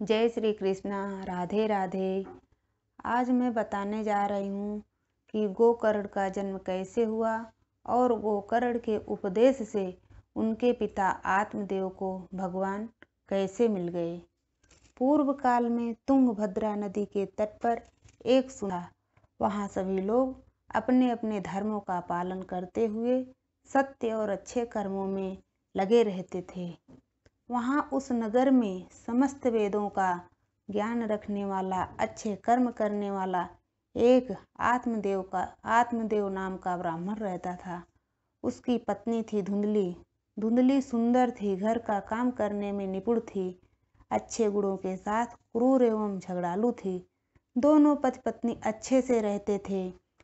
जय श्री कृष्णा। राधे राधे। आज मैं बताने जा रही हूँ कि गोकर्ण का जन्म कैसे हुआ और गोकर्ण के उपदेश से उनके पिता आत्मदेव को भगवान कैसे मिल गए। पूर्व काल में तुंगभद्रा नदी के तट पर एक सुना, वहाँ सभी लोग अपने अपने धर्मों का पालन करते हुए सत्य और अच्छे कर्मों में लगे रहते थे। वहाँ उस नगर में समस्त वेदों का ज्ञान रखने वाला, अच्छे कर्म करने वाला एक आत्मदेव नाम का ब्राह्मण रहता था। उसकी पत्नी थी धुंधली। धुंधली सुंदर थी, घर का काम करने में निपुण थी, अच्छे गुणों के साथ क्रूर एवं झगड़ालू थी। दोनों पति पत्नी अच्छे से रहते थे।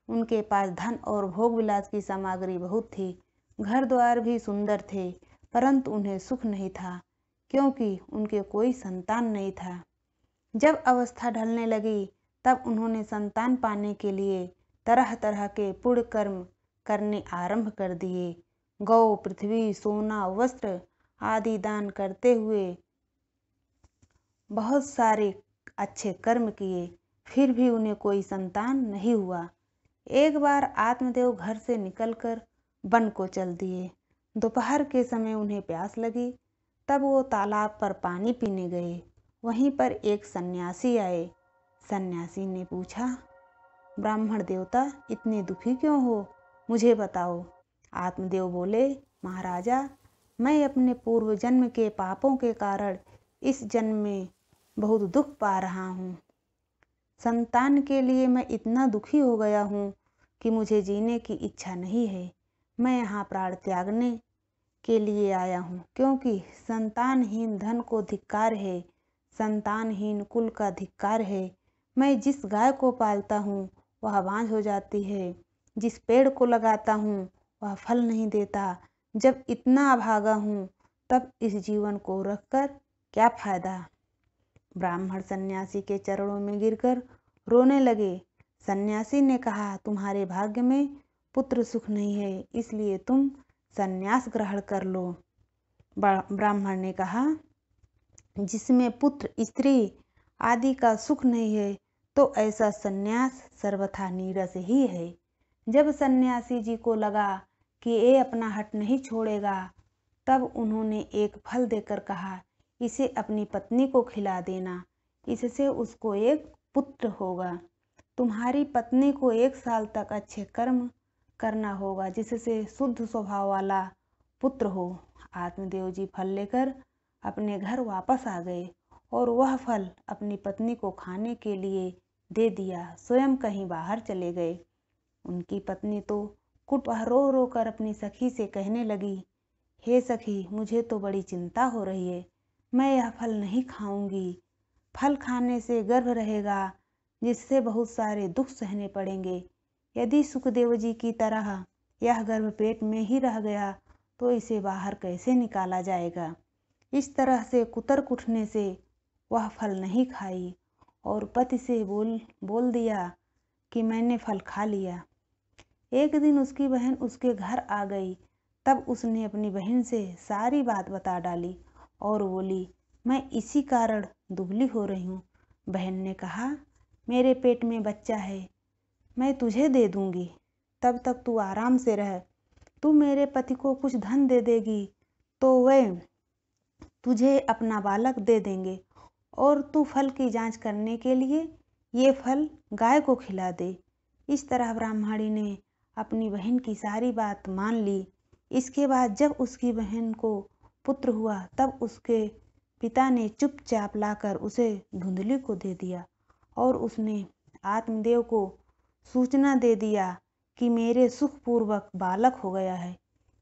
उनके पास धन और भोग विलास की सामग्री बहुत थी। घर द्वार भी सुंदर थे, परंतु उन्हें सुख नहीं था, क्योंकि उनके कोई संतान नहीं था। जब अवस्था ढलने लगी तब उन्होंने संतान पाने के लिए तरह तरह के पुण्य कर्म करने आरंभ कर दिए। गौ, पृथ्वी, सोना, वस्त्र आदि दान करते हुए बहुत सारे अच्छे कर्म किए, फिर भी उन्हें कोई संतान नहीं हुआ। एक बार आत्मदेव घर से निकलकर वन को चल दिए। दोपहर के समय उन्हें प्यास लगी, तब वो तालाब पर पानी पीने गए। वहीं पर एक सन्यासी आए। सन्यासी ने पूछा, ब्राह्मण देवता इतने दुखी क्यों हो, मुझे बताओ। आत्मदेव बोले, महाराजा, मैं अपने पूर्व जन्म के पापों के कारण इस जन्म में बहुत दुख पा रहा हूँ। संतान के लिए मैं इतना दुखी हो गया हूँ कि मुझे जीने की इच्छा नहीं है। मैं यहाँ प्राण त्यागने के लिए आया हूँ, क्योंकि संतानहीन धन को धिक्कार है, संतानहीन कुल का धिक्कार है। मैं जिस गाय को पालता हूँ वह बांझ हो जाती है, जिस पेड़ को लगाता हूँ वह फल नहीं देता। जब इतना अभागा हूँ तब इस जीवन को रखकर क्या फायदा। ब्राह्मण सन्यासी के चरणों में गिरकर रोने लगे। सन्यासी ने कहा, तुम्हारे भाग्य में पुत्र सुख नहीं है, इसलिए तुम संन्यास ग्रहण कर लो। ब्राह्मण ने कहा, जिसमें पुत्र, स्त्री आदि का सुख नहीं है तो ऐसा संन्यास सर्वथा नीरस ही है। जब सन्यासी जी को लगा कि ये अपना हट नहीं छोड़ेगा, तब उन्होंने एक फल देकर कहा, इसे अपनी पत्नी को खिला देना, इससे उसको एक पुत्र होगा। तुम्हारी पत्नी को 1 साल तक अच्छे कर्म करना होगा, जिससे शुद्ध स्वभाव वाला पुत्र हो। आत्मदेव जी फल लेकर अपने घर वापस आ गए और वह फल अपनी पत्नी को खाने के लिए दे दिया। स्वयं कहीं बाहर चले गए। उनकी पत्नी तो कुट रो रो कर अपनी सखी से कहने लगी, हे सखी, मुझे तो बड़ी चिंता हो रही है, मैं यह फल नहीं खाऊंगी। फल खाने से गर्भ रहेगा, जिससे बहुत सारे दुख सहने पड़ेंगे। यदि सुखदेव जी की तरह यह गर्भ पेट में ही रह गया तो इसे बाहर कैसे निकाला जाएगा। इस तरह से कुतर्क उठने से वह फल नहीं खाई और पति से बोल दिया कि मैंने फल खा लिया। एक दिन उसकी बहन उसके घर आ गई, तब उसने अपनी बहन से सारी बात बता डाली और बोली, मैं इसी कारण दुबली हो रही हूँ। बहन ने कहा, मेरे पेट में बच्चा है, मैं तुझे दे दूंगी, तब तक तू आराम से रह। तू मेरे पति को कुछ धन दे देगी तो वे तुझे अपना बालक दे देंगे, और तू फल की जांच करने के लिए ये फल गाय को खिला दे। इस तरह ब्राह्मणी ने अपनी बहन की सारी बात मान ली। इसके बाद जब उसकी बहन को पुत्र हुआ, तब उसके पिता ने चुपचाप लाकर उसे धुंधली को दे दिया और उसने आत्मदेव को सूचना दे दिया कि मेरे सुखपूर्वक बालक हो गया है।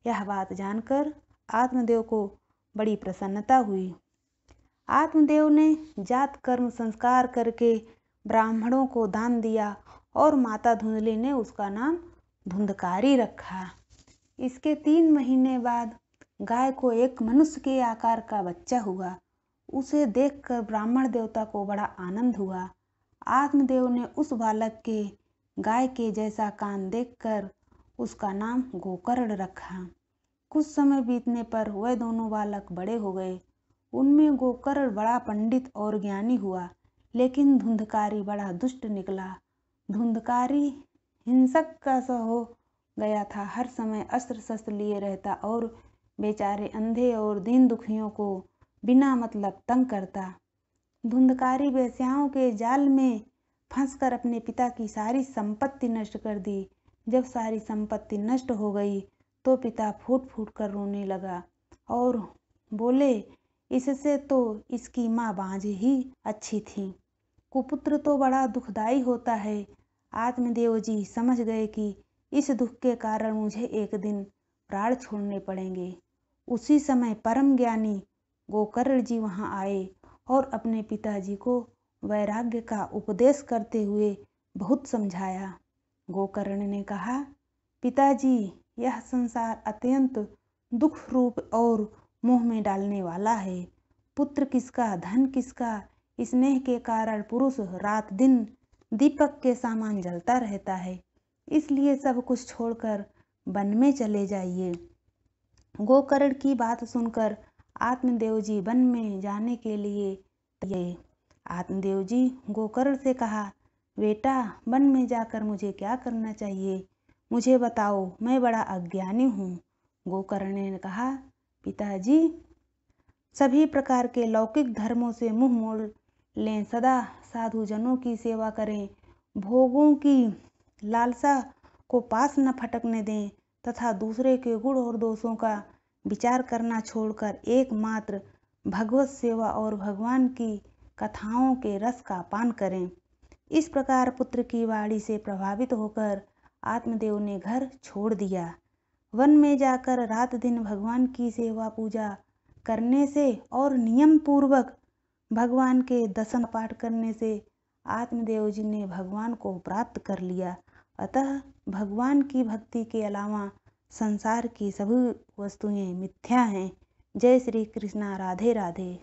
यह बात जानकर आत्मदेव को बड़ी प्रसन्नता हुई। आत्मदेव ने जात कर्म संस्कार करके ब्राह्मणों को दान दिया और माता धुंधली ने उसका नाम धुंधकारी रखा। इसके 3 महीने बाद गाय को एक मनुष्य के आकार का बच्चा हुआ। उसे देखकर ब्राह्मण देवता को बड़ा आनंद हुआ। आत्मदेव ने उस बालक के गाय के जैसा कान देखकर उसका नाम गोकर्ण रखा। कुछ समय बीतने पर वह दोनों बालक बड़े हो गए उनमें गोकर्ण बड़ा पंडित और ज्ञानी हुआ, लेकिन धुंधकारी बड़ा दुष्ट निकला। धुंधकारी हिंसक का सा हो गया था, हर समय अस्त्र शस्त्र लिए रहता और बेचारे अंधे और दीन दुखियों को बिना मतलब तंग करता। धुंधकारी वेश्याओं के जाल में फंसकर अपने पिता की सारी संपत्ति नष्ट कर दी। जब सारी संपत्ति नष्ट हो गई तो पिता फूट फूट कर रोने लगा और बोले, इससे तो इसकी माँ बांझ ही अच्छी थी। कुपुत्र तो बड़ा दुखदाई होता है। आत्मदेव जी समझ गए कि इस दुख के कारण मुझे एक दिन प्राण छोड़ने पड़ेंगे। उसी समय परम ज्ञानी गोकर्ण जी वहाँ आए और अपने पिताजी को वैराग्य का उपदेश करते हुए बहुत समझाया। गोकर्ण ने कहा, पिताजी, यह संसार अत्यंत दुख रूप और मोह में डालने वाला है। पुत्र किसका, धन किसका, स्नेह के कारण पुरुष रात दिन दीपक के समान जलता रहता है। इसलिए सब कुछ छोड़कर वन में चले जाइए। गोकर्ण की बात सुनकर आत्मदेव जी वन में जाने के लिए गए। आत्मदेव जी गोकर्ण से कहा, बेटा, वन में जाकर मुझे क्या करना चाहिए, मुझे बताओ, मैं बड़ा अज्ञानी हूँ। गोकर्ण ने कहा, पिताजी, सभी प्रकार के लौकिक धर्मों से मुंह मोड़ लें, सदा साधुजनों की सेवा करें, भोगों की लालसा को पास न फटकने दें तथा दूसरे के गुण और दोषों का विचार करना छोड़कर एकमात्र भगवत सेवा और भगवान की कथाओं के रस का पान करें। इस प्रकार पुत्र की वाणी से प्रभावित होकर आत्मदेव ने घर छोड़ दिया। वन में जाकर रात दिन भगवान की सेवा पूजा करने से और नियम पूर्वक भगवान के दर्शन पाठ करने से आत्मदेव जी ने भगवान को प्राप्त कर लिया। अतः भगवान की भक्ति के अलावा संसार की सभी वस्तुएं मिथ्या हैं। जय श्री कृष्णा। राधे राधे।